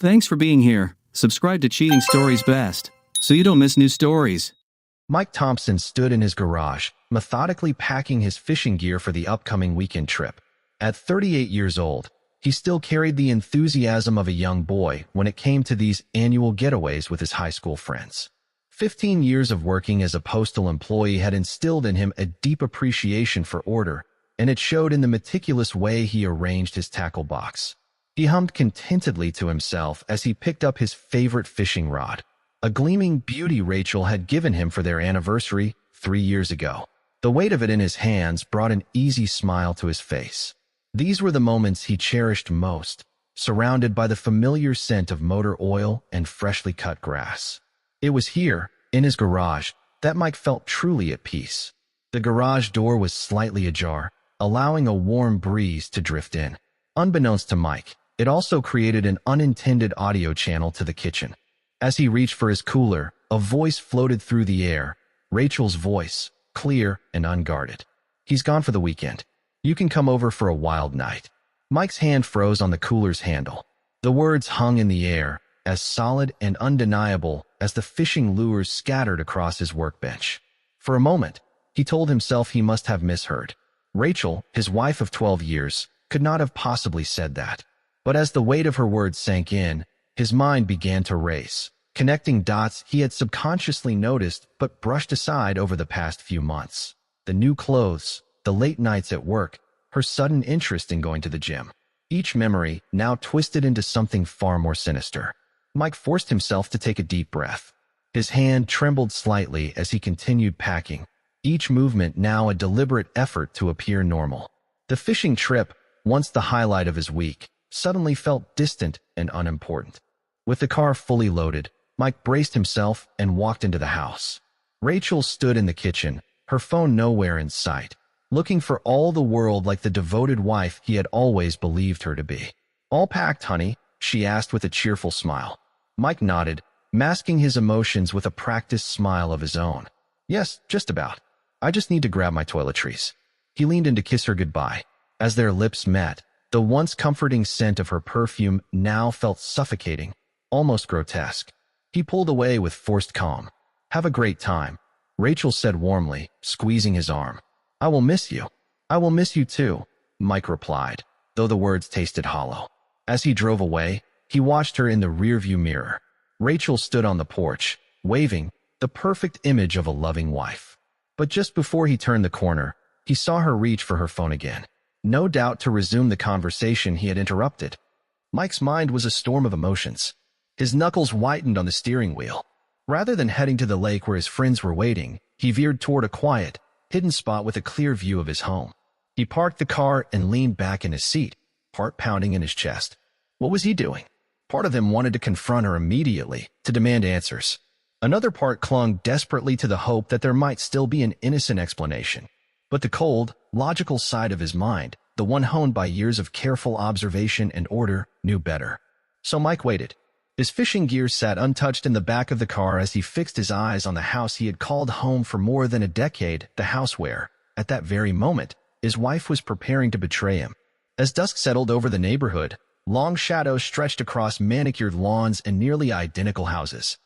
Thanks for being here. Subscribe to Cheating Stories Best, so you don't miss new stories. Mike Thompson stood in his garage, methodically packing his fishing gear for the upcoming weekend trip. At 38 years old, he still carried the enthusiasm of a young boy when it came to these annual getaways with his high school friends. 15 years of working as a postal employee had instilled in him a deep appreciation for order, and it showed in the meticulous way he arranged his tackle box. He hummed contentedly to himself as he picked up his favorite fishing rod, a gleaming beauty Rachel had given him for their anniversary 3 years ago. The weight of it in his hands brought an easy smile to his face. These were the moments he cherished most, surrounded by the familiar scent of motor oil and freshly cut grass. It was here, in his garage, that Mike felt truly at peace. The garage door was slightly ajar, allowing a warm breeze to drift in. Unbeknownst to Mike, it also created an unintended audio channel to the kitchen. As he reached for his cooler, a voice floated through the air, Rachel's voice, clear and unguarded. "He's gone for the weekend. You can come over for a wild night." Mike's hand froze on the cooler's handle. The words hung in the air, as solid and undeniable as the fishing lures scattered across his workbench. For a moment, he told himself he must have misheard. Rachel, his wife of 12 years, could not have possibly said that. But as the weight of her words sank in, his mind began to race, connecting dots he had subconsciously noticed but brushed aside over the past few months. The new clothes, the late nights at work, her sudden interest in going to the gym. Each memory now twisted into something far more sinister. Mike forced himself to take a deep breath. His hand trembled slightly as he continued packing, each movement now a deliberate effort to appear normal. The fishing trip, once the highlight of his week, suddenly felt distant and unimportant. With the car fully loaded, Mike braced himself and walked into the house. Rachel stood in the kitchen, her phone nowhere in sight, looking for all the world like the devoted wife he had always believed her to be. "All packed, honey?" she asked with a cheerful smile. Mike nodded, masking his emotions with a practiced smile of his own. "Yes, just about. I just need to grab my toiletries." He leaned in to kiss her goodbye. As their lips met, the once comforting scent of her perfume now felt suffocating, almost grotesque. He pulled away with forced calm. "Have a great time," Rachel said warmly, squeezing his arm. "I will miss you." "I will miss you too," Mike replied, though the words tasted hollow. As he drove away, he watched her in the rearview mirror. Rachel stood on the porch, waving, the perfect image of a loving wife. But just before he turned the corner, he saw her reach for her phone again, no doubt to resume the conversation he had interrupted. Mike's mind was a storm of emotions. His knuckles whitened on the steering wheel. Rather than heading to the lake where his friends were waiting, he veered toward a quiet, hidden spot with a clear view of his home. He parked the car and leaned back in his seat, heart pounding in his chest. What was he doing? Part of him wanted to confront her immediately, to demand answers. Another part clung desperately to the hope that there might still be an innocent explanation. But the cold, logical side of his mind, the one honed by years of careful observation and order, knew better. So Mike waited. His fishing gear sat untouched in the back of the car as he fixed his eyes on the house he had called home for more than a decade, the house where, at that very moment, his wife was preparing to betray him. As dusk settled over the neighborhood, long shadows stretched across manicured lawns and nearly identical houses.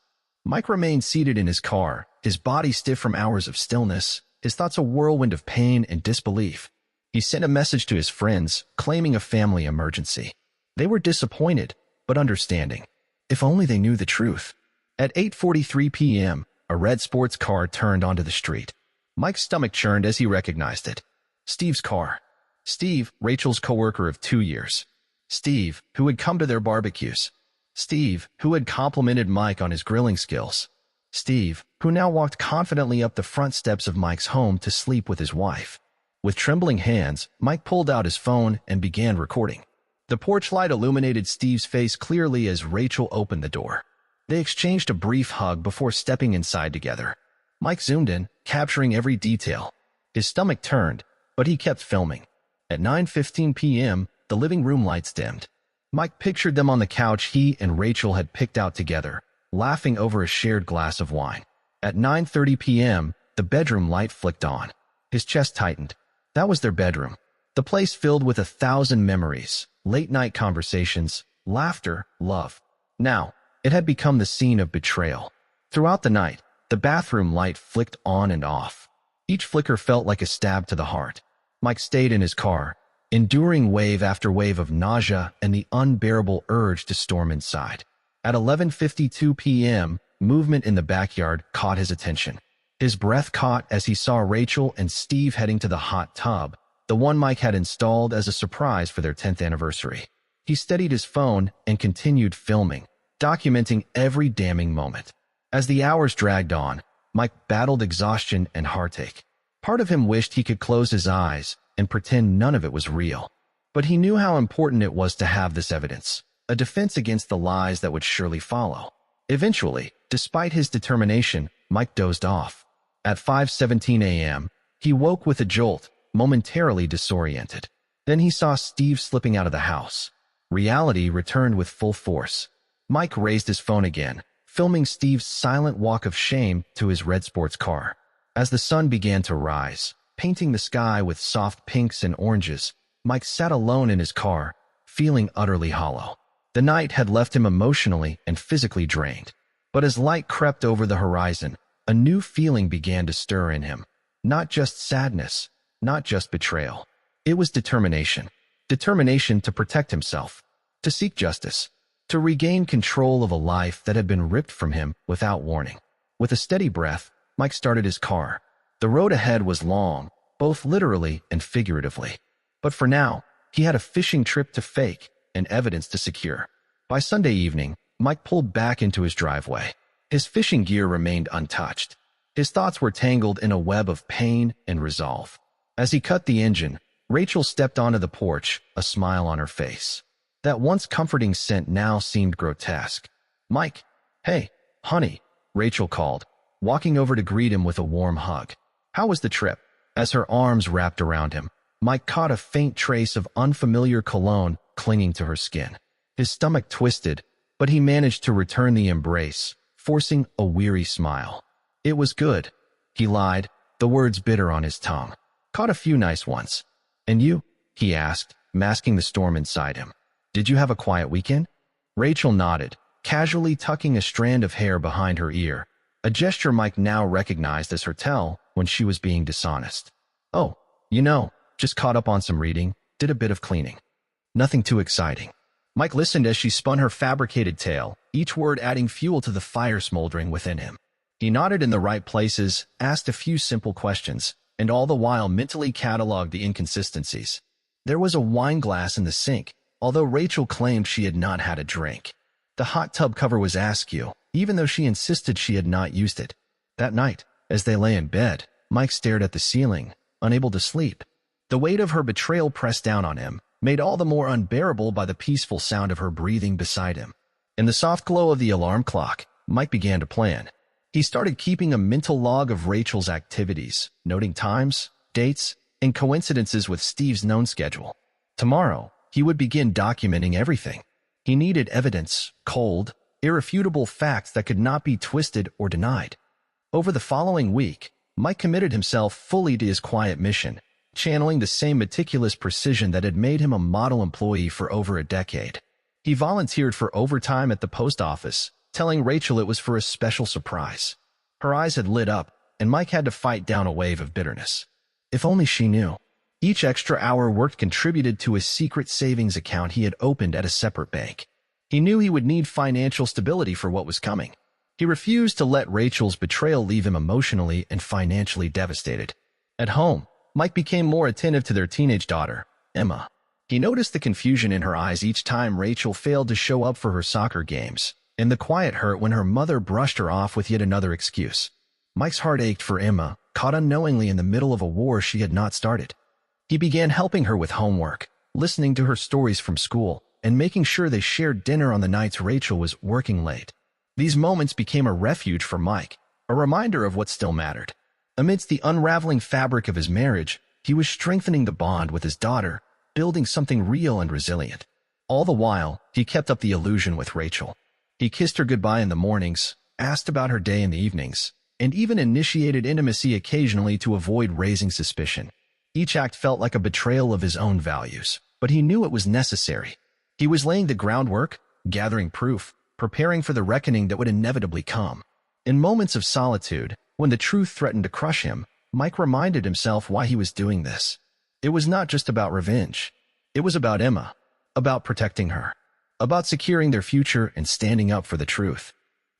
Mike remained seated in his car, his body stiff from hours of stillness, his thoughts a whirlwind of pain and disbelief. He sent a message to his friends, claiming a family emergency. They were disappointed, but understanding. If only they knew the truth. At 8:43 p.m., a red sports car turned onto the street. Mike's stomach churned as he recognized it. Steve's car. Steve, Rachel's coworker of 2 years. Steve, who had come to their barbecues. Steve, who had complimented Mike on his grilling skills. Steve, who now walked confidently up the front steps of Mike's home to sleep with his wife. With trembling hands, Mike pulled out his phone and began recording. The porch light illuminated Steve's face clearly as Rachel opened the door. They exchanged a brief hug before stepping inside together. Mike zoomed in, capturing every detail. His stomach turned, but he kept filming. At 9:15 p.m., the living room lights dimmed. Mike pictured them on the couch he and Rachel had picked out together, laughing over a shared glass of wine. At 9:30 p.m., the bedroom light flicked on. His chest tightened. That was their bedroom. The place filled with 1,000 memories, late-night conversations, laughter, love. Now, it had become the scene of betrayal. Throughout the night, the bathroom light flicked on and off. Each flicker felt like a stab to the heart. Mike stayed in his car, enduring wave after wave of nausea and the unbearable urge to storm inside. At 11:52 p.m., movement in the backyard caught his attention. His breath caught as he saw Rachel and Steve heading to the hot tub, the one Mike had installed as a surprise for their 10th anniversary. He steadied his phone and continued filming, documenting every damning moment. As the hours dragged on, Mike battled exhaustion and heartache. Part of him wished he could close his eyes and pretend none of it was real. But he knew how important it was to have this evidence, a defense against the lies that would surely follow. Eventually, despite his determination, Mike dozed off. At 5:17 a.m., he woke with a jolt, momentarily disoriented. Then he saw Steve slipping out of the house. Reality returned with full force. Mike raised his phone again, filming Steve's silent walk of shame to his red sports car. As the sun began to rise, painting the sky with soft pinks and oranges, Mike sat alone in his car, feeling utterly hollow. The night had left him emotionally and physically drained. But as light crept over the horizon, a new feeling began to stir in him. Not just sadness, not just betrayal. It was determination. Determination to protect himself, to seek justice, to regain control of a life that had been ripped from him without warning. With a steady breath, Mike started his car. The road ahead was long, both literally and figuratively. But for now, he had a fishing trip to fake and evidence to secure. By Sunday evening, Mike pulled back into his driveway. His fishing gear remained untouched. His thoughts were tangled in a web of pain and resolve. As he cut the engine, Rachel stepped onto the porch, a smile on her face. That once comforting scent now seemed grotesque. "Mike, hey, honey," Rachel called, walking over to greet him with a warm hug. "How was the trip?" As her arms wrapped around him, Mike caught a faint trace of unfamiliar cologne clinging to her skin. His stomach twisted, but he managed to return the embrace, forcing a weary smile. "It was good," he lied, the words bitter on his tongue. "Caught a few nice ones." "And you?" he asked, masking the storm inside him. "Did you have a quiet weekend?" Rachel nodded, casually tucking a strand of hair behind her ear, a gesture Mike now recognized as her tell when she was being dishonest. "Oh, just caught up on some reading, did a bit of cleaning. Nothing too exciting." Mike listened as she spun her fabricated tale, each word adding fuel to the fire smoldering within him. He nodded in the right places, asked a few simple questions, and all the while mentally cataloged the inconsistencies. There was a wine glass in the sink, although Rachel claimed she had not had a drink. The hot tub cover was askew, even though she insisted she had not used it. That night, as they lay in bed, Mike stared at the ceiling, unable to sleep. The weight of her betrayal pressed down on him, made all the more unbearable by the peaceful sound of her breathing beside him. In the soft glow of the alarm clock, Mike began to plan. He started keeping a mental log of Rachel's activities, noting times, dates, and coincidences with Steve's known schedule. Tomorrow, he would begin documenting everything. He needed evidence, cold, irrefutable facts that could not be twisted or denied. Over the following week, Mike committed himself fully to his quiet mission, channeling the same meticulous precision that had made him a model employee for over a decade. He volunteered for overtime at the post office, telling Rachel it was for a special surprise. Her eyes had lit up, and Mike had to fight down a wave of bitterness. If only she knew. Each extra hour worked contributed to a secret savings account he had opened at a separate bank. He knew he would need financial stability for what was coming. He refused to let Rachel's betrayal leave him emotionally and financially devastated. At home, Mike became more attentive to their teenage daughter, Emma. He noticed the confusion in her eyes each time Rachel failed to show up for her soccer games, and the quiet hurt when her mother brushed her off with yet another excuse. Mike's heart ached for Emma, caught unknowingly in the middle of a war she had not started. He began helping her with homework, listening to her stories from school, and making sure they shared dinner on the nights Rachel was working late. These moments became a refuge for Mike, a reminder of what still mattered. Amidst the unraveling fabric of his marriage, he was strengthening the bond with his daughter, building something real and resilient. All the while, he kept up the illusion with Rachel. He kissed her goodbye in the mornings, asked about her day in the evenings, and even initiated intimacy occasionally to avoid raising suspicion. Each act felt like a betrayal of his own values, but he knew it was necessary. He was laying the groundwork, gathering proof, preparing for the reckoning that would inevitably come. In moments of solitude, when the truth threatened to crush him, Mike reminded himself why he was doing this. It was not just about revenge. It was about Emma, about protecting her, about securing their future and standing up for the truth.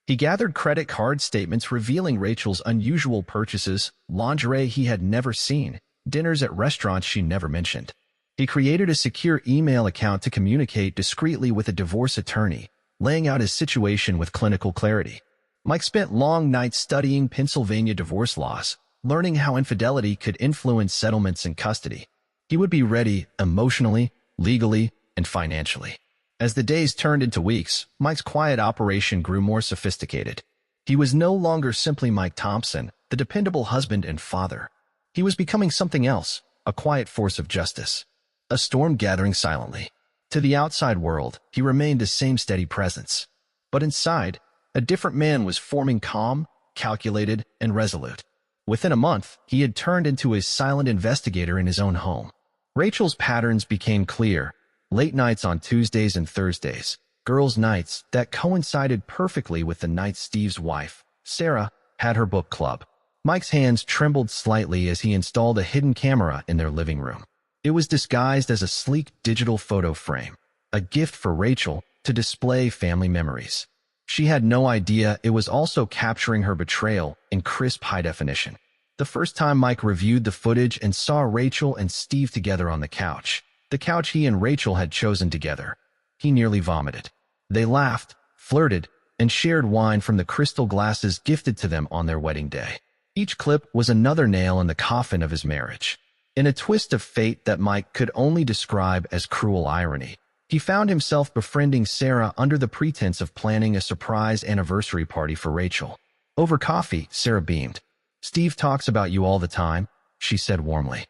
He gathered credit card statements revealing Rachel's unusual purchases, lingerie he had never seen, dinners at restaurants she never mentioned. He created a secure email account to communicate discreetly with a divorce attorney, laying out his situation with clinical clarity. Mike spent long nights studying Pennsylvania divorce laws, learning how infidelity could influence settlements and custody. He would be ready emotionally, legally, and financially. As the days turned into weeks, Mike's quiet operation grew more sophisticated. He was no longer simply Mike Thompson, the dependable husband and father. He was becoming something else, a quiet force of justice. A storm gathering silently. To the outside world, he remained the same steady presence. But inside, a different man was forming, calm, calculated, and resolute. Within a month, he had turned into a silent investigator in his own home. Rachel's patterns became clear. Late nights on Tuesdays and Thursdays, girls' nights that coincided perfectly with the night Steve's wife, Sarah, had her book club. Mike's hands trembled slightly as he installed a hidden camera in their living room. It was disguised as a sleek digital photo frame, a gift for Rachel to display family memories. She had no idea it was also capturing her betrayal in crisp high definition. The first time Mike reviewed the footage and saw Rachel and Steve together on the couch he and Rachel had chosen together, he nearly vomited. They laughed, flirted, and shared wine from the crystal glasses gifted to them on their wedding day. Each clip was another nail in the coffin of his marriage. In a twist of fate that Mike could only describe as cruel irony, he found himself befriending Sarah under the pretense of planning a surprise anniversary party for Rachel. Over coffee, Sarah beamed. "Steve talks about you all the time," she said warmly.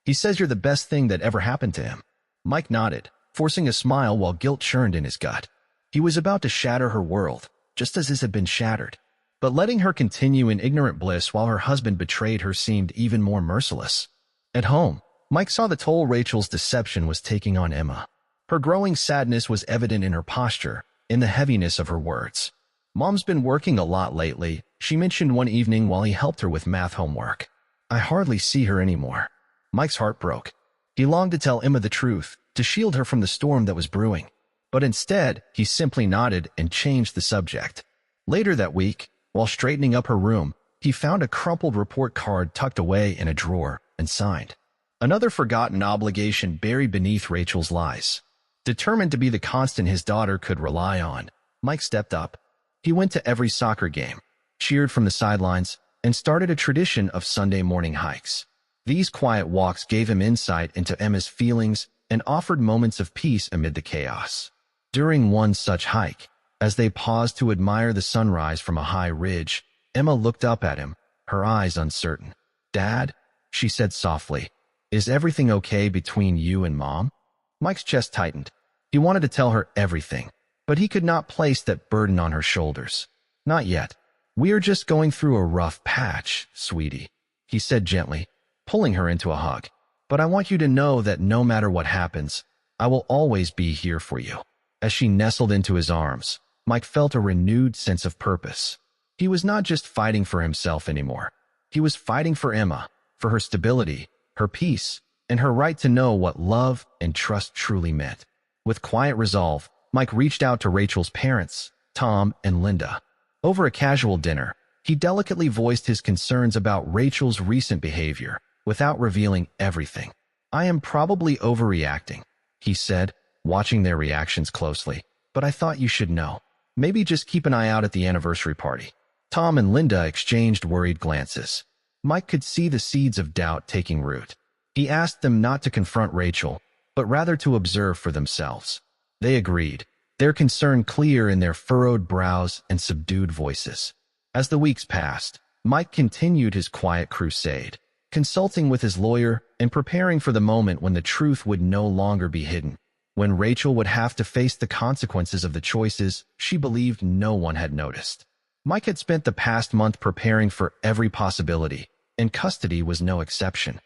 "He says you're the best thing that ever happened to him." Mike nodded, forcing a smile while guilt churned in his gut. He was about to shatter her world, just as his had been shattered. But letting her continue in ignorant bliss while her husband betrayed her seemed even more merciless. At home, Mike saw the toll Rachel's deception was taking on Emma. Her growing sadness was evident in her posture, in the heaviness of her words. "Mom's been working a lot lately," she mentioned one evening while he helped her with math homework. "I hardly see her anymore." Mike's heart broke. He longed to tell Emma the truth, to shield her from the storm that was brewing. But instead, he simply nodded and changed the subject. Later that week, while straightening up her room, he found a crumpled report card tucked away in a drawer and signed. Another forgotten obligation buried beneath Rachel's lies. Determined to be the constant his daughter could rely on, Mike stepped up. He went to every soccer game, cheered from the sidelines, and started a tradition of Sunday morning hikes. These quiet walks gave him insight into Emma's feelings and offered moments of peace amid the chaos. During one such hike, as they paused to admire the sunrise from a high ridge, Emma looked up at him, her eyes uncertain. "Dad," she said softly, "is everything okay between you and Mom?" Mike's chest tightened. He wanted to tell her everything, but he could not place that burden on her shoulders. "Not yet. We are just going through a rough patch, sweetie," he said gently, pulling her into a hug. "But I want you to know that no matter what happens, I will always be here for you." As she nestled into his arms, Mike felt a renewed sense of purpose. He was not just fighting for himself anymore. He was fighting for Emma, for her stability, her peace, and her right to know what love and trust truly meant. With quiet resolve, Mike reached out to Rachel's parents, Tom and Linda. Over a casual dinner, he delicately voiced his concerns about Rachel's recent behavior, without revealing everything. "I am probably overreacting," he said, watching their reactions closely, "but I thought you should know. Maybe just keep an eye out at the anniversary party." Tom and Linda exchanged worried glances. Mike could see the seeds of doubt taking root. He asked them not to confront Rachel, but rather to observe for themselves. They agreed, their concern clear in their furrowed brows and subdued voices. As the weeks passed, Mike continued his quiet crusade, consulting with his lawyer and preparing for the moment when the truth would no longer be hidden, when Rachel would have to face the consequences of the choices she believed no one had noticed. Mike had spent the past month preparing for every possibility, and custody was no exception.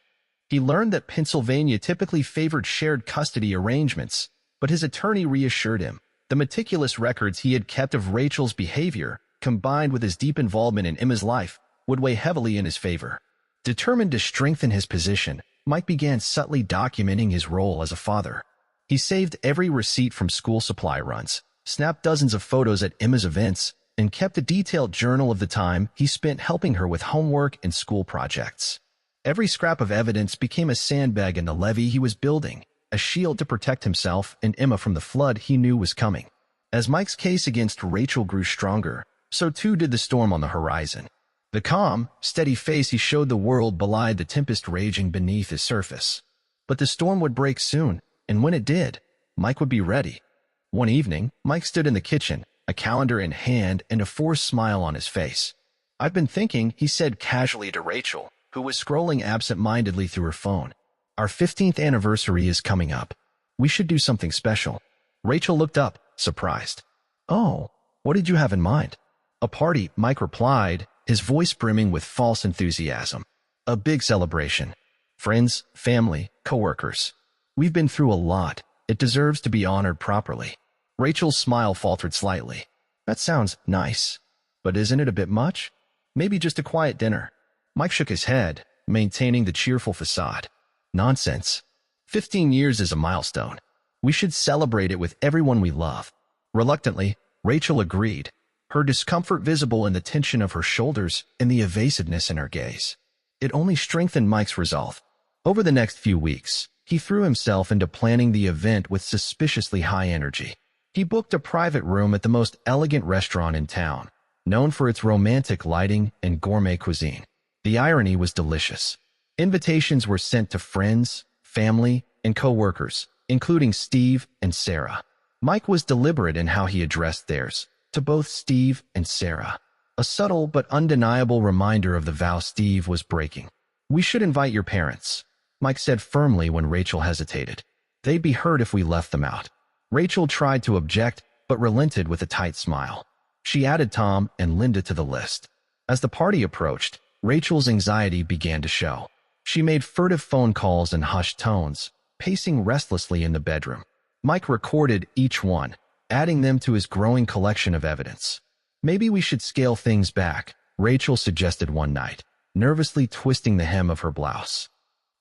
He learned that Pennsylvania typically favored shared custody arrangements, but his attorney reassured him, The meticulous records he had kept of Rachel's behavior, combined with his deep involvement in Emma's life, would weigh heavily in his favor. Determined to strengthen his position, Mike began subtly documenting his role as a father. He saved every receipt from school supply runs, snapped dozens of photos at Emma's events, and kept a detailed journal of the time he spent helping her with homework and school projects. Every scrap of evidence became a sandbag in the levee he was building, a shield to protect himself and Emma from the flood he knew was coming. As Mike's case against Rachel grew stronger, so too did the storm on the horizon. The calm, steady face he showed the world belied the tempest raging beneath his surface. But the storm would break soon, and when it did, Mike would be ready. One evening, Mike stood in the kitchen, a calendar in hand and a forced smile on his face. "I've been thinking," he said casually to Rachel, who was scrolling absent-mindedly through her phone. "Our 15th anniversary is coming up. We should do something special." Rachel looked up, surprised. "Oh, what did you have in mind?" "A party," Mike replied, his voice brimming with false enthusiasm. "A big celebration. Friends, family, coworkers. We've been through a lot. It deserves to be honored properly." Rachel's smile faltered slightly. "That sounds nice. But isn't it a bit much? Maybe just a quiet dinner." Mike shook his head, maintaining the cheerful facade. "Nonsense. 15 years is a milestone. We should celebrate it with everyone we love." Reluctantly, Rachel agreed, her discomfort visible in the tension of her shoulders and the evasiveness in her gaze. It only strengthened Mike's resolve. Over the next few weeks, he threw himself into planning the event with suspiciously high energy. He booked a private room at the most elegant restaurant in town, known for its romantic lighting and gourmet cuisine. The irony was delicious. Invitations were sent to friends, family, and co-workers, including Steve and Sarah. Mike was deliberate in how he addressed theirs, to both Steve and Sarah. A subtle but undeniable reminder of the vow Steve was breaking. "We should invite your parents," Mike said firmly when Rachel hesitated. "They'd be hurt if we left them out." Rachel tried to object, but relented with a tight smile. She added Tom and Linda to the list. As the party approached, Rachel's anxiety began to show. She made furtive phone calls in hushed tones, pacing restlessly in the bedroom. Mike recorded each one, adding them to his growing collection of evidence. "Maybe we should scale things back," Rachel suggested one night, nervously twisting the hem of her blouse.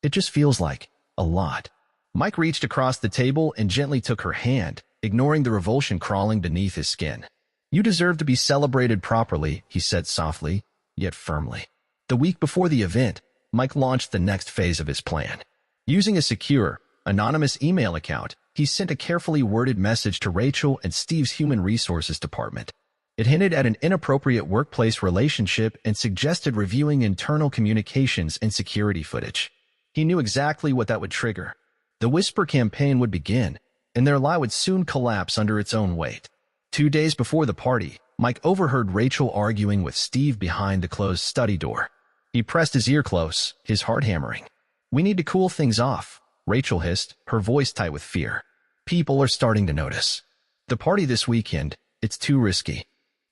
"It just feels like a lot." Mike reached across the table and gently took her hand, ignoring the revulsion crawling beneath his skin. "You deserve to be celebrated properly," he said softly, yet firmly. The week before the event, Mike launched the next phase of his plan. Using a secure, anonymous email account, he sent a carefully worded message to Rachel and Steve's human resources department. It hinted at an inappropriate workplace relationship and suggested reviewing internal communications and security footage. He knew exactly what that would trigger. The whisper campaign would begin, and their lie would soon collapse under its own weight. 2 days before the party, Mike overheard Rachel arguing with Steve behind the closed study door. He pressed his ear close, his heart hammering. "We need to cool things off," Rachel hissed, her voice tight with fear. "People are starting to notice. The party this weekend, it's too risky."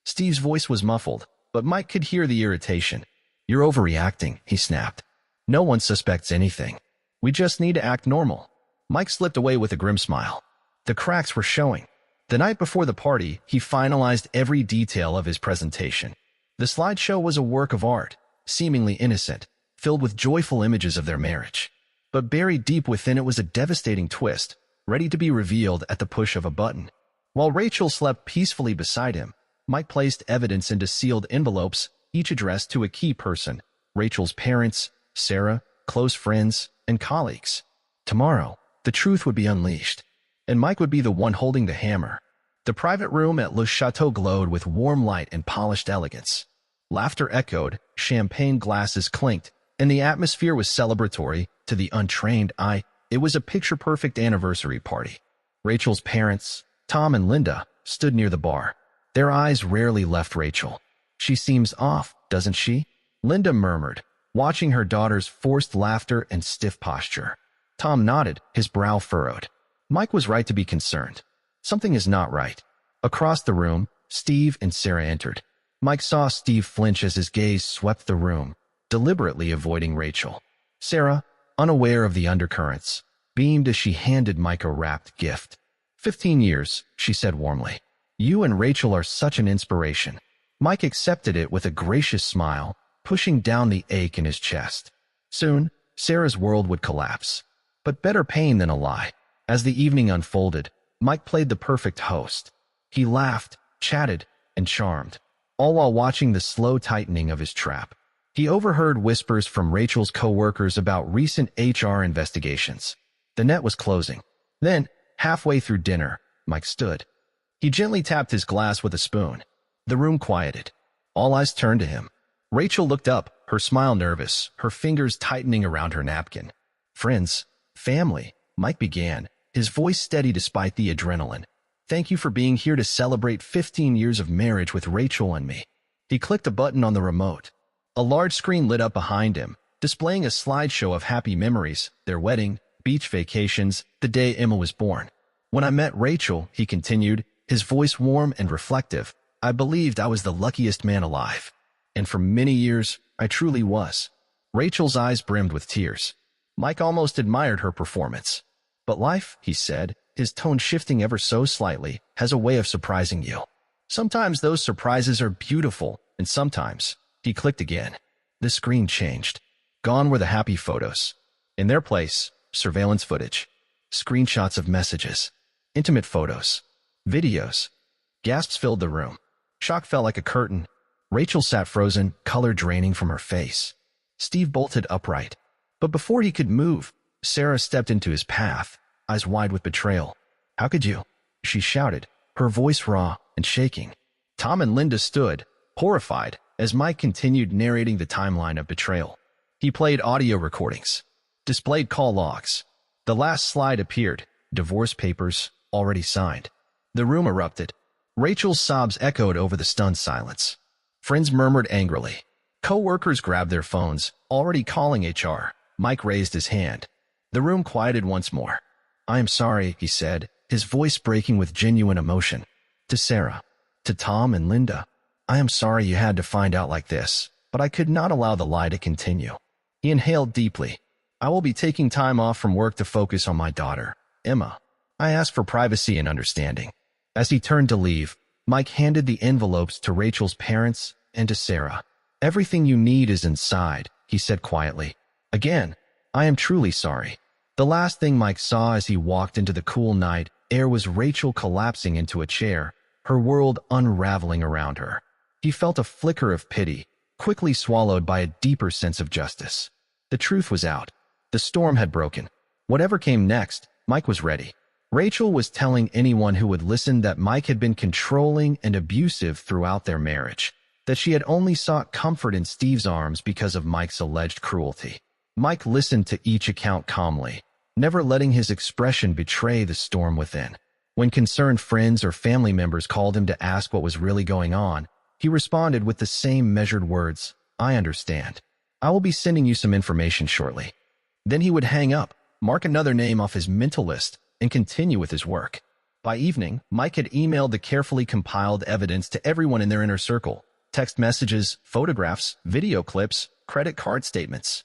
Steve's voice was muffled, but Mike could hear the irritation. "You're overreacting," he snapped. "No one suspects anything. We just need to act normal." Mike slipped away with a grim smile. The cracks were showing. The night before the party, he finalized every detail of his presentation. The slideshow was a work of art, seemingly innocent, filled with joyful images of their marriage. But buried deep within it was a devastating twist, ready to be revealed at the push of a button. While Rachel slept peacefully beside him, Mike placed evidence into sealed envelopes, each addressed to a key person: Rachel's parents, Sarah, close friends, and colleagues. Tomorrow, the truth would be unleashed, and Mike would be the one holding the hammer. The private room at Le Chateau glowed with warm light and polished elegance. Laughter echoed, champagne glasses clinked, and the atmosphere was celebratory. To the untrained eye, it was a picture-perfect anniversary party. Rachel's parents, Tom and Linda, stood near the bar. Their eyes rarely left Rachel. "She seems off, doesn't she?" Linda murmured, watching her daughter's forced laughter and stiff posture. Tom nodded, his brow furrowed. Mike was right to be concerned. Something is not right. Across the room, Steve and Sarah entered. Mike saw Steve flinch as his gaze swept the room, deliberately avoiding Rachel. Sarah, unaware of the undercurrents, beamed as she handed Mike a wrapped gift. 15 years, she said warmly. You and Rachel are such an inspiration. Mike accepted it with a gracious smile, pushing down the ache in his chest. Soon, Sarah's world would collapse. But better pain than a lie. As the evening unfolded, Mike played the perfect host. He laughed, chatted, and charmed, all while watching the slow tightening of his trap. He overheard whispers from Rachel's co-workers about recent HR investigations. The net was closing. Then, halfway through dinner, Mike stood. He gently tapped his glass with a spoon. The room quieted. All eyes turned to him. Rachel looked up, her smile nervous, her fingers tightening around her napkin. Friends, family, Mike began, his voice steady despite the adrenaline. Thank you for being here to celebrate 15 years of marriage with Rachel and me. He clicked a button on the remote. A large screen lit up behind him, displaying a slideshow of happy memories, their wedding, beach vacations, the day Emma was born. When I met Rachel, he continued, his voice warm and reflective, I believed I was the luckiest man alive. And for many years, I truly was. Rachel's eyes brimmed with tears. Mike almost admired her performance. But life, he said, his tone shifting ever so slightly, has a way of surprising you. Sometimes those surprises are beautiful, and sometimes, he clicked again. The screen changed. Gone were the happy photos. In their place, surveillance footage, screenshots of messages, intimate photos, videos. Gasps filled the room. Shock fell like a curtain. Rachel sat frozen, color draining from her face. Steve bolted upright. But before he could move, Sarah stepped into his path, eyes wide with betrayal. How could you? She shouted, her voice raw and shaking. Tom and Linda stood, horrified, as Mike continued narrating the timeline of betrayal. He played audio recordings, displayed call logs. The last slide appeared, divorce papers, already signed. The room erupted. Rachel's sobs echoed over the stunned silence. Friends murmured angrily. Co-workers grabbed their phones, already calling HR. Mike raised his hand. The room quieted once more. I am sorry, he said, his voice breaking with genuine emotion. To Sarah, to Tom and Linda, I am sorry you had to find out like this, but I could not allow the lie to continue. He inhaled deeply. I will be taking time off from work to focus on my daughter, Emma. I asked for privacy and understanding. As he turned to leave, Mike handed the envelopes to Rachel's parents and to Sarah. Everything you need is inside, he said quietly. Again, I am truly sorry. The last thing Mike saw as he walked into the cool night air was Rachel collapsing into a chair, her world unraveling around her. He felt a flicker of pity, quickly swallowed by a deeper sense of justice. The truth was out. The storm had broken. Whatever came next, Mike was ready. Rachel was telling anyone who would listen that Mike had been controlling and abusive throughout their marriage, that she had only sought comfort in Steve's arms because of Mike's alleged cruelty. Mike listened to each account calmly, never letting his expression betray the storm within. When concerned friends or family members called him to ask what was really going on, he responded with the same measured words, I understand. I will be sending you some information shortly. Then he would hang up, mark another name off his mental list, and continue with his work. By evening, Mike had emailed the carefully compiled evidence to everyone in their inner circle. Text messages, photographs, video clips, credit card statements.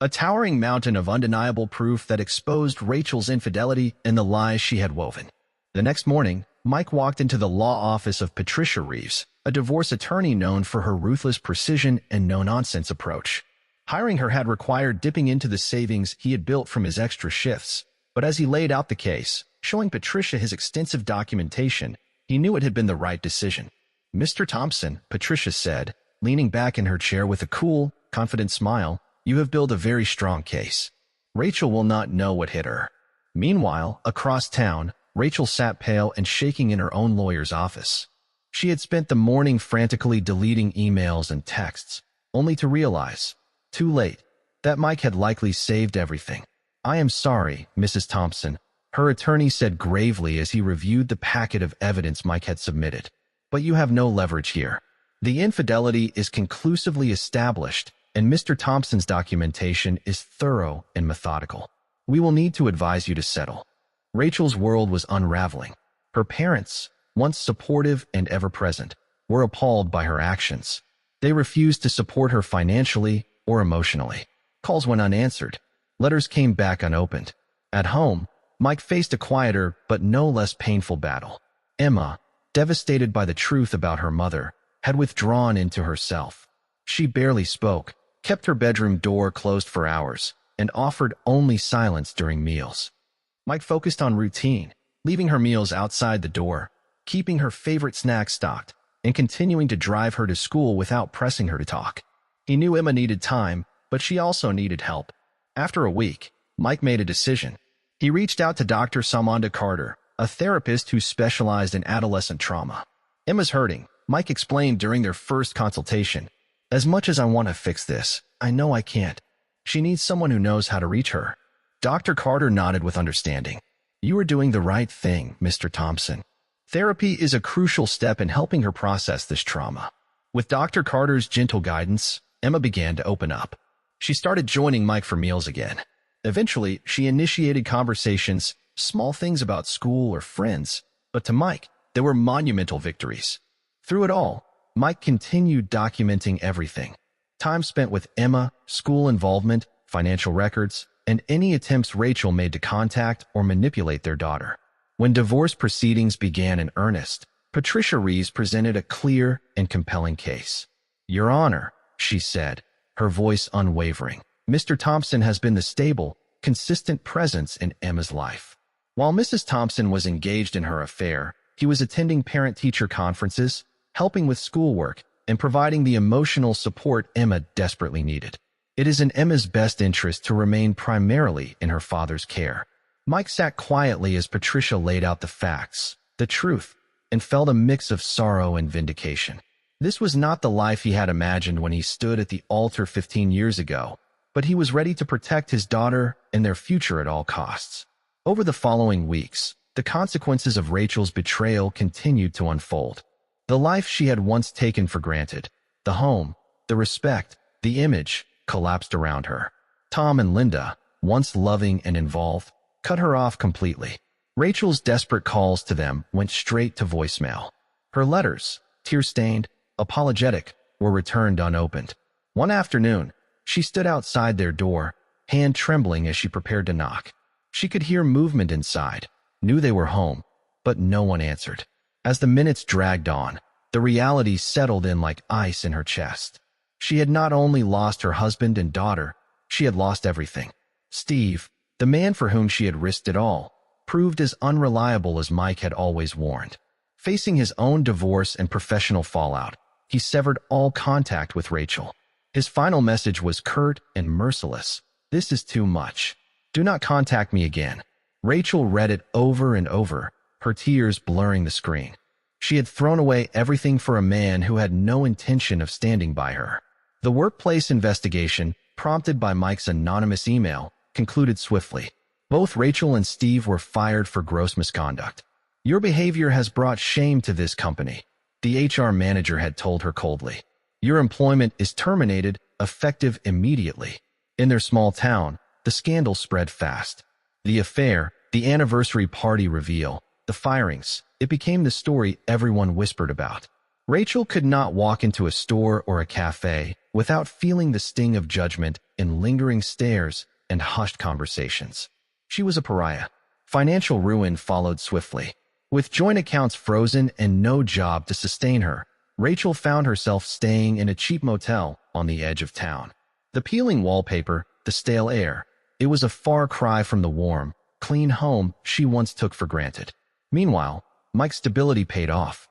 A towering mountain of undeniable proof that exposed Rachel's infidelity and the lies she had woven. The next morning, Mike walked into the law office of Patricia Reeves, a divorce attorney known for her ruthless precision and no-nonsense approach. Hiring her had required dipping into the savings he had built from his extra shifts. But as he laid out the case, showing Patricia his extensive documentation, he knew it had been the right decision. Mr. Thompson, Patricia said, leaning back in her chair with a cool, confident smile, you have built a very strong case. Rachel will not know what hit her. Meanwhile, across town, Rachel sat pale and shaking in her own lawyer's office. She had spent the morning frantically deleting emails and texts, only to realize, too late, that Mike had likely saved everything. I am sorry, Mrs. Thompson, her attorney said gravely as he reviewed the packet of evidence Mike had submitted. But you have no leverage here. The infidelity is conclusively established, and Mr. Thompson's documentation is thorough and methodical. We will need to advise you to settle. Rachel's world was unraveling. Her parents, once supportive and ever-present, were appalled by her actions. They refused to support her financially or emotionally. Calls went unanswered. Letters came back unopened. At home, Mike faced a quieter but no less painful battle. Emma, devastated by the truth about her mother, had withdrawn into herself. She barely spoke, kept her bedroom door closed for hours, and offered only silence during meals. Mike focused on routine, leaving her meals outside the door, keeping her favorite snacks stocked, and continuing to drive her to school without pressing her to talk. He knew Emma needed time, but she also needed help. After a week, Mike made a decision. He reached out to Dr. Salmonda Carter, a therapist who specialized in adolescent trauma. Emma's hurting, Mike explained during their first consultation. As much as I want to fix this, I know I can't. She needs someone who knows how to reach her. Dr. Carter nodded with understanding. You are doing the right thing, Mr. Thompson. Therapy is a crucial step in helping her process this trauma. With Dr. Carter's gentle guidance, Emma began to open up. She started joining Mike for meals again. Eventually, she initiated conversations, small things about school or friends, but to Mike, they were monumental victories. Through it all, Mike continued documenting everything. Time spent with Emma, school involvement, financial records, and any attempts Rachel made to contact or manipulate their daughter. When divorce proceedings began in earnest, Patricia Rees presented a clear and compelling case. Your Honor, she said, her voice unwavering, Mr. Thompson has been the stable, consistent presence in Emma's life. While Mrs. Thompson was engaged in her affair, he was attending parent-teacher conferences, helping with schoolwork, and providing the emotional support Emma desperately needed. It is in Emma's best interest to remain primarily in her father's care. Mike sat quietly as Patricia laid out the facts, the truth, and felt a mix of sorrow and vindication. This was not the life he had imagined when he stood at the altar 15 years ago, but he was ready to protect his daughter and their future at all costs. Over the following weeks, the consequences of Rachel's betrayal continued to unfold. The life she had once taken for granted, the home, the respect, the image, collapsed around her. Tom and Linda, once loving and involved, cut her off completely. Rachel's desperate calls to them went straight to voicemail. Her letters, tear-stained, apologetic, were returned unopened. One afternoon, she stood outside their door, hand trembling as she prepared to knock. She could hear movement inside, knew they were home, but no one answered. As the minutes dragged on, the reality settled in like ice in her chest. She had not only lost her husband and daughter, she had lost everything. Steve, the man for whom she had risked it all, proved as unreliable as Mike had always warned. Facing his own divorce and professional fallout, he severed all contact with Rachel. His final message was curt and merciless. This is too much. Do not contact me again. Rachel read it over and over, her tears blurring the screen. She had thrown away everything for a man who had no intention of standing by her. The workplace investigation, prompted by Mike's anonymous email, concluded swiftly. Both Rachel and Steve were fired for gross misconduct. Your behavior has brought shame to this company, the HR manager had told her coldly. Your employment is terminated, effective immediately. In their small town, the scandal spread fast. The affair, the anniversary party reveal, the firings, it became the story everyone whispered about. Rachel could not walk into a store or a cafe without feeling the sting of judgment in lingering stares and hushed conversations. She was a pariah. Financial ruin followed swiftly. With joint accounts frozen and no job to sustain her, Rachel found herself staying in a cheap motel on the edge of town. The peeling wallpaper, the stale air, it was a far cry from the warm, clean home she once took for granted. Meanwhile, Mike's stability paid off.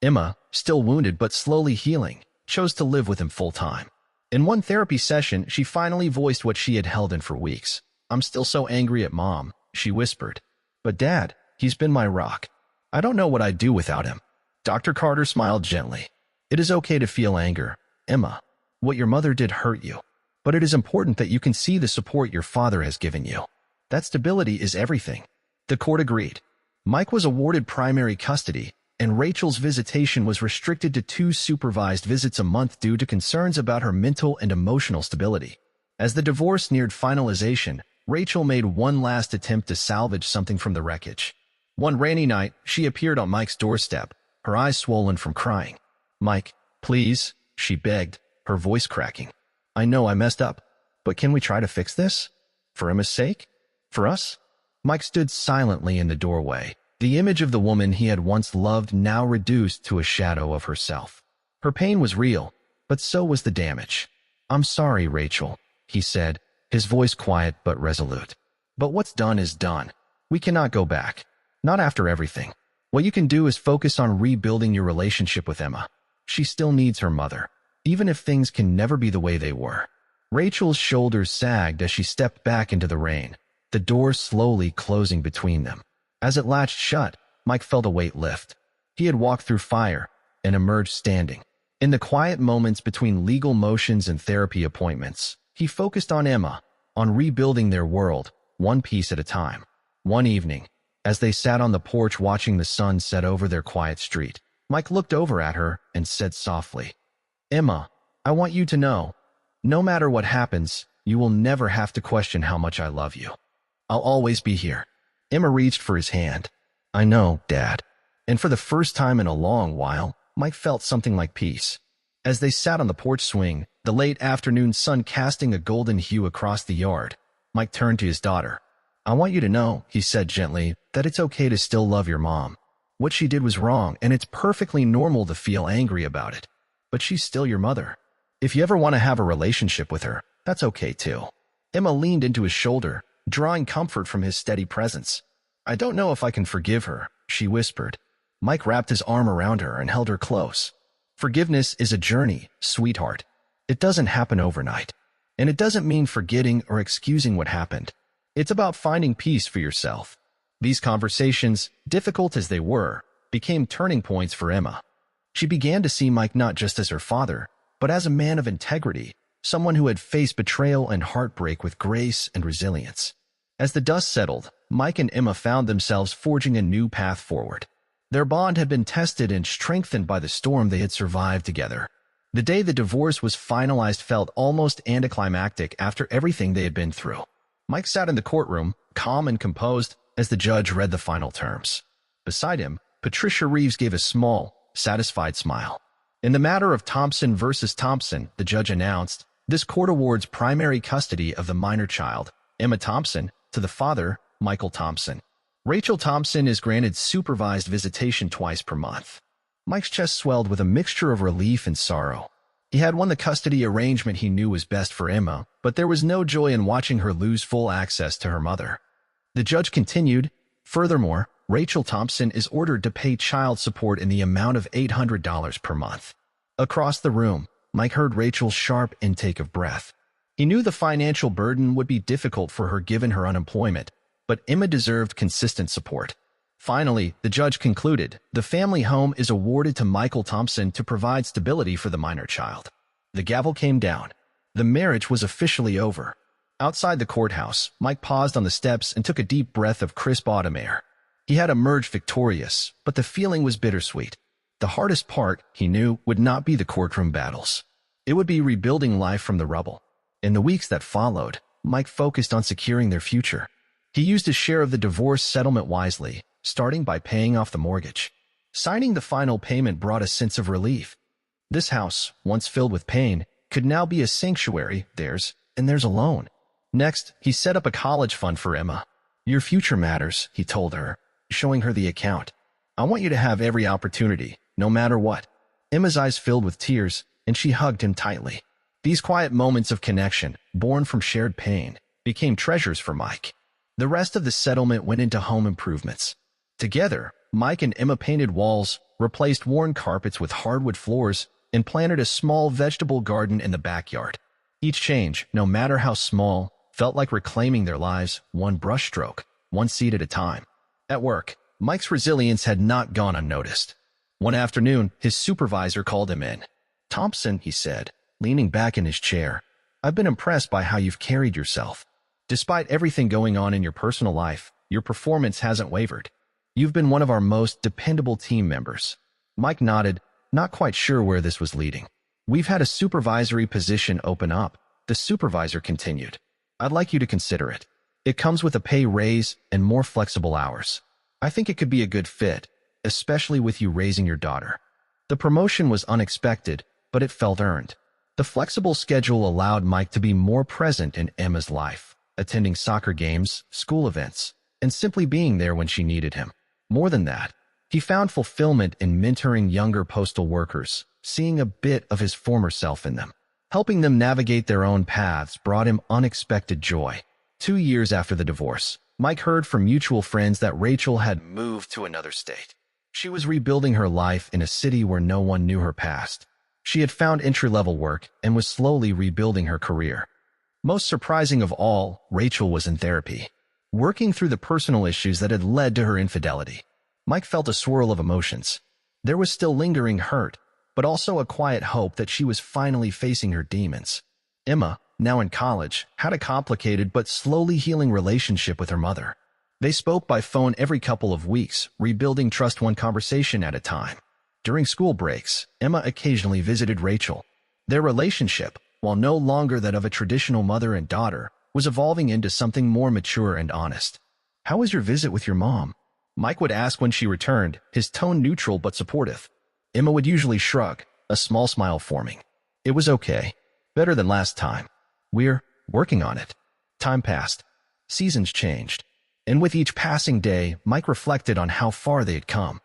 Emma, still wounded but slowly healing, chose to live with him full-time. In one therapy session, she finally voiced what she had held in for weeks. I'm still so angry at Mom, she whispered. But Dad, he's been my rock. I don't know what I'd do without him. Dr. Carter smiled gently. It is okay to feel anger, Emma. What your mother did hurt you. But it is important that you can see the support your father has given you. That stability is everything. The court agreed. Mike was awarded primary custody, and Rachel's visitation was restricted to 2 supervised visits a month due to concerns about her mental and emotional stability. As the divorce neared finalization, Rachel made one last attempt to salvage something from the wreckage. One rainy night, she appeared on Mike's doorstep, her eyes swollen from crying. Mike, please, she begged, her voice cracking. I know I messed up, but can we try to fix this? For Emma's sake? For us? Mike stood silently in the doorway, the image of the woman he had once loved now reduced to a shadow of herself. Her pain was real, but so was the damage. "I'm sorry, Rachel," he said, his voice quiet but resolute. "But what's done is done. We cannot go back. Not after everything. What you can do is focus on rebuilding your relationship with Emma. She still needs her mother, even if things can never be the way they were." Rachel's shoulders sagged as she stepped back into the rain, the door slowly closing between them. As it latched shut, Mike felt a weight lift. He had walked through fire and emerged standing. In the quiet moments between legal motions and therapy appointments, he focused on Emma, on rebuilding their world, one piece at a time. One evening, as they sat on the porch watching the sun set over their quiet street, Mike looked over at her and said softly, "Emma, I want you to know, no matter what happens, you will never have to question how much I love you. I'll always be here." Emma reached for his hand. "I know, Dad." And for the first time in a long while, Mike felt something like peace. As they sat on the porch swing, the late afternoon sun casting a golden hue across the yard, Mike turned to his daughter. "I want you to know," he said gently, "that it's okay to still love your mom. What she did was wrong, and it's perfectly normal to feel angry about it. But she's still your mother. If you ever want to have a relationship with her, that's okay too." Emma leaned into his shoulder, drawing comfort from his steady presence. "I don't know if I can forgive her," she whispered. Mike wrapped his arm around her and held her close. "Forgiveness is a journey, sweetheart. It doesn't happen overnight. And it doesn't mean forgetting or excusing what happened. It's about finding peace for yourself." These conversations, difficult as they were, became turning points for Emma. She began to see Mike not just as her father, but as a man of integrity, someone who had faced betrayal and heartbreak with grace and resilience. As the dust settled, Mike and Emma found themselves forging a new path forward. Their bond had been tested and strengthened by the storm they had survived together. The day the divorce was finalized felt almost anticlimactic after everything they had been through. Mike sat in the courtroom, calm and composed, as the judge read the final terms. Beside him, Patricia Reeves gave a small, satisfied smile. "In the matter of Thompson versus Thompson," the judge announced, "this court awards primary custody of the minor child, Emma Thompson, to the father, Michael Thompson. Rachel Thompson is granted supervised visitation twice per month." Mike's chest swelled with a mixture of relief and sorrow. He had won the custody arrangement he knew was best for Emma, but there was no joy in watching her lose full access to her mother. The judge continued, "Furthermore, Rachel Thompson is ordered to pay child support in the amount of $800 per month." Across the room, Mike heard Rachel's sharp intake of breath. He knew the financial burden would be difficult for her given her unemployment, but Emma deserved consistent support. Finally, the judge concluded, "The family home is awarded to Michael Thompson to provide stability for the minor child." The gavel came down. The marriage was officially over. Outside the courthouse, Mike paused on the steps and took a deep breath of crisp autumn air. He had emerged victorious, but the feeling was bittersweet. The hardest part, he knew, would not be the courtroom battles. It would be rebuilding life from the rubble. In the weeks that followed, Mike focused on securing their future. He used his share of the divorce settlement wisely, starting by paying off the mortgage. Signing the final payment brought a sense of relief. This house, once filled with pain, could now be a sanctuary, theirs and theirs alone. Next, he set up a college fund for Emma. "Your future matters," he told her, showing her the account. "I want you to have every opportunity, no matter what." Emma's eyes filled with tears, and she hugged him tightly. These quiet moments of connection, born from shared pain, became treasures for Mike. The rest of the settlement went into home improvements. Together, Mike and Emma painted walls, replaced worn carpets with hardwood floors, and planted a small vegetable garden in the backyard. Each change, no matter how small, felt like reclaiming their lives, one brushstroke, one seed at a time. At work, Mike's resilience had not gone unnoticed. One afternoon, his supervisor called him in. "Thompson," he said, leaning back in his chair, "I've been impressed by how you've carried yourself. Despite everything going on in your personal life, your performance hasn't wavered. You've been one of our most dependable team members." Mike nodded, not quite sure where this was leading. "We've had a supervisory position open up," the supervisor continued. "I'd like you to consider it. It comes with a pay raise and more flexible hours. I think it could be a good fit, especially with you raising your daughter." The promotion was unexpected, but it felt earned. The flexible schedule allowed Mike to be more present in Emma's life, attending soccer games, school events, and simply being there when she needed him. More than that, he found fulfillment in mentoring younger postal workers, seeing a bit of his former self in them. Helping them navigate their own paths brought him unexpected joy. 2 years after the divorce, Mike heard from mutual friends that Rachel had moved to another state. She was rebuilding her life in a city where no one knew her past. She had found entry-level work and was slowly rebuilding her career. Most surprising of all, Rachel was in therapy, working through the personal issues that had led to her infidelity. Mike felt a swirl of emotions. There was still lingering hurt, but also a quiet hope that she was finally facing her demons. Emma, now in college, had a complicated but slowly healing relationship with her mother. They spoke by phone every couple of weeks, rebuilding trust one conversation at a time. During school breaks, Emma occasionally visited Rachel. Their relationship, while no longer that of a traditional mother and daughter, was evolving into something more mature and honest. "How was your visit with your mom?" Mike would ask when she returned, his tone neutral but supportive. Emma would usually shrug, a small smile forming. "It was okay. Better than last time. We're working on it." Time passed. Seasons changed. And with each passing day, Mike reflected on how far they had come.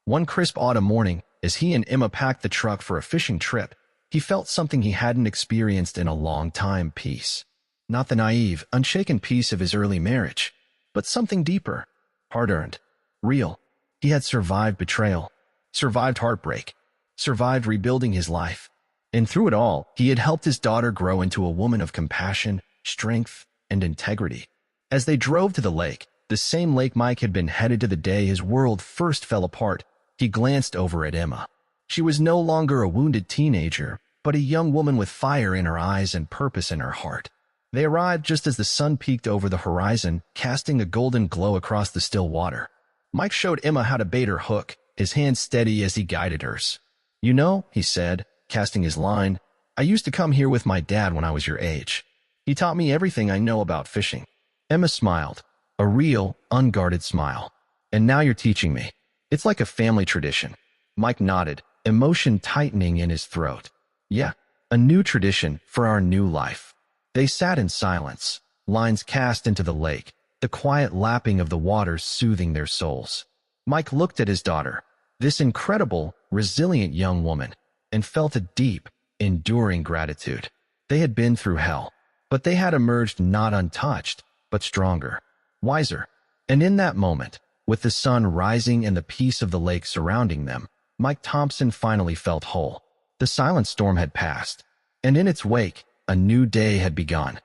One crisp autumn morning, as he and Emma packed the truck for a fishing trip, he felt something he hadn't experienced in a long time: peace. Not the naive, unshaken peace of his early marriage, but something deeper, hard-earned, real. He had survived betrayal, survived heartbreak, survived rebuilding his life. And through it all, he had helped his daughter grow into a woman of compassion, strength, and integrity. As they drove to the lake, the same lake Mike had been headed to the day his world first fell apart, he glanced over at Emma. She was no longer a wounded teenager, but a young woman with fire in her eyes and purpose in her heart. They arrived just as the sun peeked over the horizon, casting a golden glow across the still water. Mike showed Emma how to bait her hook, his hand steady as he guided hers. "You know," he said, casting his line, "I used to come here with my dad when I was your age. He taught me everything I know about fishing." Emma smiled, a real, unguarded smile. "And now you're teaching me. It's like a family tradition." Mike nodded, emotion tightening in his throat. "Yeah, a new tradition for our new life." They sat in silence, lines cast into the lake, the quiet lapping of the water soothing their souls. Mike looked at his daughter, this incredible, resilient young woman, and felt a deep, enduring gratitude. They had been through hell, but they had emerged not untouched, but stronger, wiser. And in that moment, with the sun rising and the peace of the lake surrounding them, Mike Thompson finally felt whole. The silent storm had passed, and in its wake, a new day had begun.